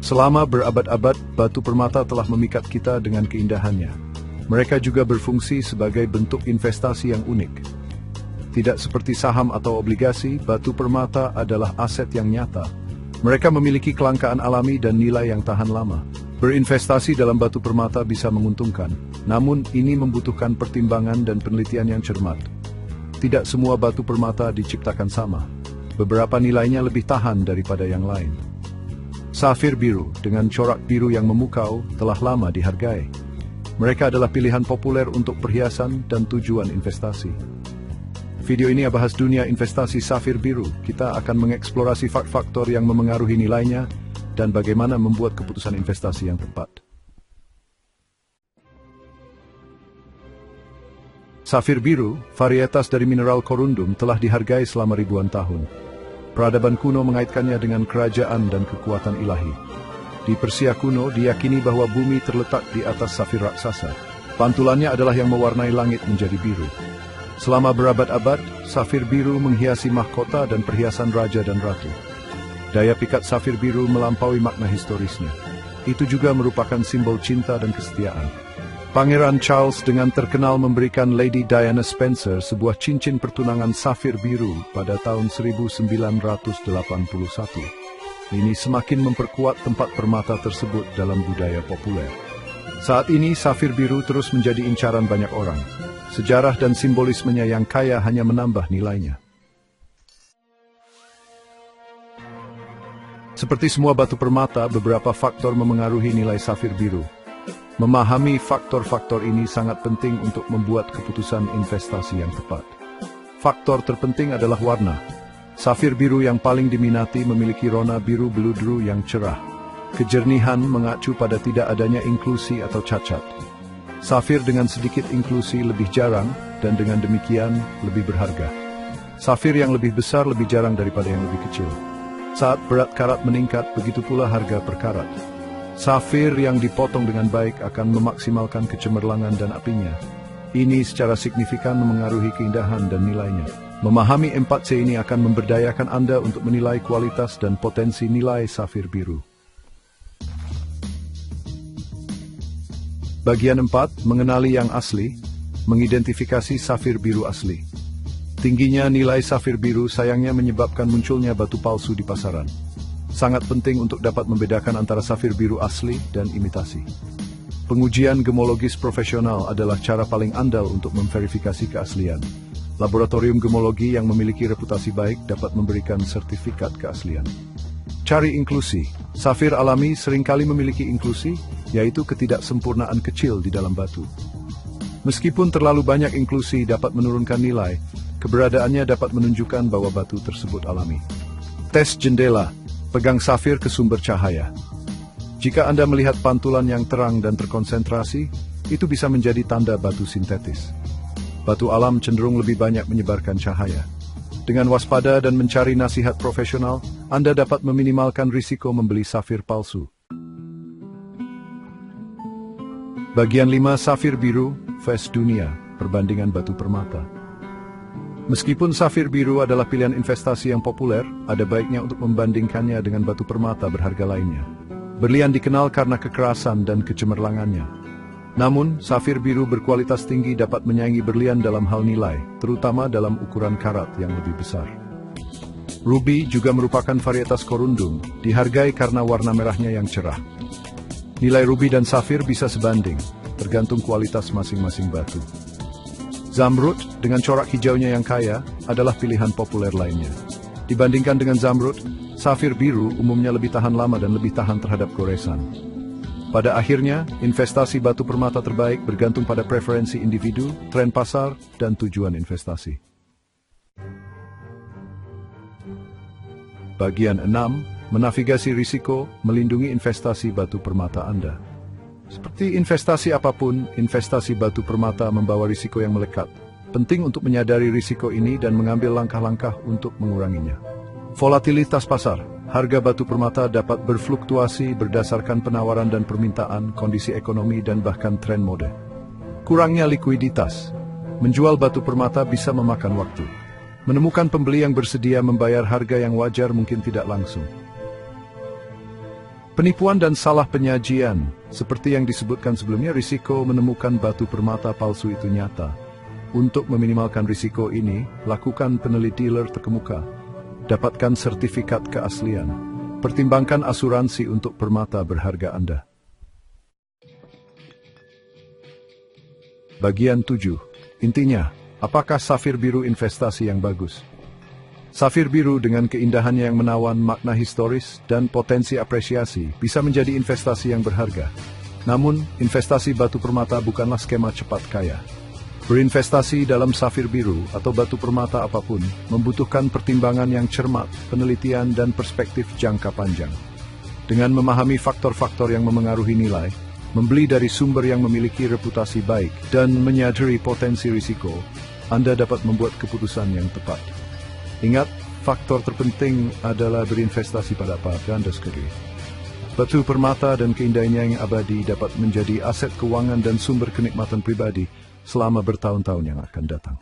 Selama berabad-abad, batu permata telah memikat kita dengan keindahannya. Mereka juga berfungsi sebagai bentuk investasi yang unik. Tidak seperti saham atau obligasi, batu permata adalah aset yang nyata. Mereka memiliki kelangkaan alami dan nilai yang tahan lama. Berinvestasi dalam batu permata bisa menguntungkan, namun ini membutuhkan pertimbangan dan penelitian yang cermat. Tidak semua batu permata diciptakan sama. Beberapa nilainya lebih tahan daripada yang lain. Safir biru dengan corak biru yang memukau telah lama dihargai. Mereka adalah pilihan populer untuk perhiasan dan tujuan investasi. Video ini bahas dunia investasi safir biru. Kita akan mengeksplorasi faktor yang memengaruhi nilainya dan bagaimana membuat keputusan investasi yang tepat. Safir biru, varietas dari mineral korundum, telah dihargai selama ribuan tahun. Peradaban kuno mengaitkannya dengan kerajaan dan kekuatan ilahi. Di Persia kuno, diyakini bahwa bumi terletak di atas safir raksasa. Pantulannya adalah yang mewarnai langit menjadi biru. Selama berabad-abad, safir biru menghiasi mahkota dan perhiasan raja dan ratu. Daya pikat safir biru melampaui makna historisnya. Itu juga merupakan simbol cinta dan kesetiaan. Pangeran Charles dengan terkenal memberikan Lady Diana Spencer sebuah cincin pertunangan safir biru pada tahun 1981. Ini semakin memperkuat tempat permata tersebut dalam budaya populer. Saat ini, safir biru terus menjadi incaran banyak orang. Sejarah dan simbolismenya yang kaya hanya menambah nilainya. Seperti semua batu permata, beberapa faktor memengaruhi nilai safir biru. Memahami faktor-faktor ini sangat penting untuk membuat keputusan investasi yang tepat. Faktor terpenting adalah warna. Safir biru yang paling diminati memiliki rona biru beludru yang cerah. Kejernihan mengacu pada tidak adanya inklusi atau cacat. Safir dengan sedikit inklusi lebih jarang dan dengan demikian lebih berharga. Safir yang lebih besar lebih jarang daripada yang lebih kecil. Saat berat karat meningkat, begitu pula harga per karat. Safir yang dipotong dengan baik akan memaksimalkan kecemerlangan dan apinya. Ini secara signifikan memengaruhi keindahan dan nilainya. Memahami 4C ini akan memberdayakan Anda untuk menilai kualitas dan potensi nilai safir biru. Bagian 4, mengenali yang asli, mengidentifikasi safir biru asli. Tingginya nilai safir biru sayangnya menyebabkan munculnya batu palsu di pasaran. Sangat penting untuk dapat membedakan antara safir biru asli dan imitasi. Pengujian gemologis profesional adalah cara paling andal untuk memverifikasi keaslian. Laboratorium gemologi yang memiliki reputasi baik dapat memberikan sertifikat keaslian. Cari inklusi. Safir alami seringkali memiliki inklusi, yaitu ketidaksempurnaan kecil di dalam batu. Meskipun terlalu banyak inklusi dapat menurunkan nilai, keberadaannya dapat menunjukkan bahwa batu tersebut alami. Tes jendela. Pegang safir ke sumber cahaya. Jika Anda melihat pantulan yang terang dan terkonsentrasi, itu bisa menjadi tanda batu sintetis. Batu alam cenderung lebih banyak menyebarkan cahaya. Dengan waspada dan mencari nasihat profesional, Anda dapat meminimalkan risiko membeli safir palsu. Bagian 5, safir biru, face dunia, perbandingan batu permata. Meskipun safir biru adalah pilihan investasi yang populer, ada baiknya untuk membandingkannya dengan batu permata berharga lainnya. Berlian dikenal karena kekerasan dan kecemerlangannya. Namun, safir biru berkualitas tinggi dapat menyaingi berlian dalam hal nilai, terutama dalam ukuran karat yang lebih besar. Ruby juga merupakan varietas korundum, dihargai karena warna merahnya yang cerah. Nilai ruby dan safir bisa sebanding, tergantung kualitas masing-masing batu. Zamrud, dengan corak hijaunya yang kaya, adalah pilihan populer lainnya. Dibandingkan dengan zamrud, safir biru umumnya lebih tahan lama dan lebih tahan terhadap goresan. Pada akhirnya, investasi batu permata terbaik bergantung pada preferensi individu, tren pasar, dan tujuan investasi. Bagian 6, menavigasi risiko, melindungi investasi batu permata Anda. Seperti investasi apapun, investasi batu permata membawa risiko yang melekat. Penting untuk menyadari risiko ini dan mengambil langkah-langkah untuk menguranginya. Volatilitas pasar. Harga batu permata dapat berfluktuasi berdasarkan penawaran dan permintaan, kondisi ekonomi, dan bahkan tren mode. Kurangnya likuiditas. Menjual batu permata bisa memakan waktu. Menemukan pembeli yang bersedia membayar harga yang wajar mungkin tidak langsung. Penipuan dan salah penyajian, seperti yang disebutkan sebelumnya, risiko menemukan batu permata palsu itu nyata. Untuk meminimalkan risiko ini, lakukan peneliti dealer terkemuka. Dapatkan sertifikat keaslian. Pertimbangkan asuransi untuk permata berharga Anda. Bagian 7. Intinya, apakah safir biru investasi yang bagus? Safir biru dengan keindahannya yang menawan makna historis dan potensi apresiasi bisa menjadi investasi yang berharga. Namun, investasi batu permata bukanlah skema cepat kaya. Berinvestasi dalam safir biru atau batu permata apapun membutuhkan pertimbangan yang cermat, penelitian, dan perspektif jangka panjang. Dengan memahami faktor-faktor yang memengaruhi nilai, membeli dari sumber yang memiliki reputasi baik, dan menyadari potensi risiko, Anda dapat membuat keputusan yang tepat. Ingat, faktor terpenting adalah berinvestasi pada apa Anda sendiri. Batu permata dan keindahannya yang abadi dapat menjadi aset keuangan dan sumber kenikmatan pribadi selama bertahun-tahun yang akan datang.